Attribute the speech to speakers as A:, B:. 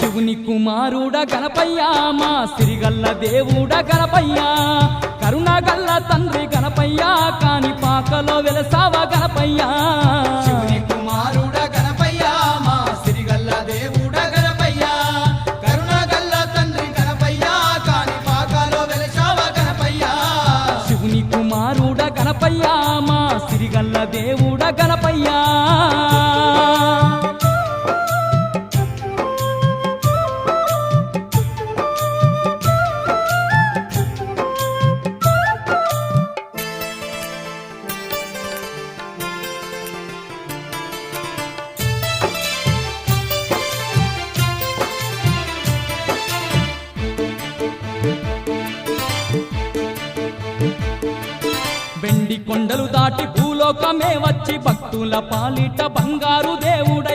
A: శివుని కుమారుడ గణపయ్య మా సిరిగల్ల దేవుడ గణపయ్య కరుణగల్ల తండ్రి గణపయ్య కాని పాకలో వెలసావ గణపయ్య
B: శివుని కుమారుడ గణపయ్య మా సిరిగల్ల దేవుడ గణపయ్య కరుణగల్ల తండ్రి గణపయ్య కాని పాకలో వెలసావ గణపయ్య
A: శివుని కుమారుడ గణపయ్య మా సిరిగల్ల దేవుడ గణపయ్య వెండి కొండలు దాటి భూలోకమే వచ్చి భక్తుల పాలిట బంగారు దేవుడ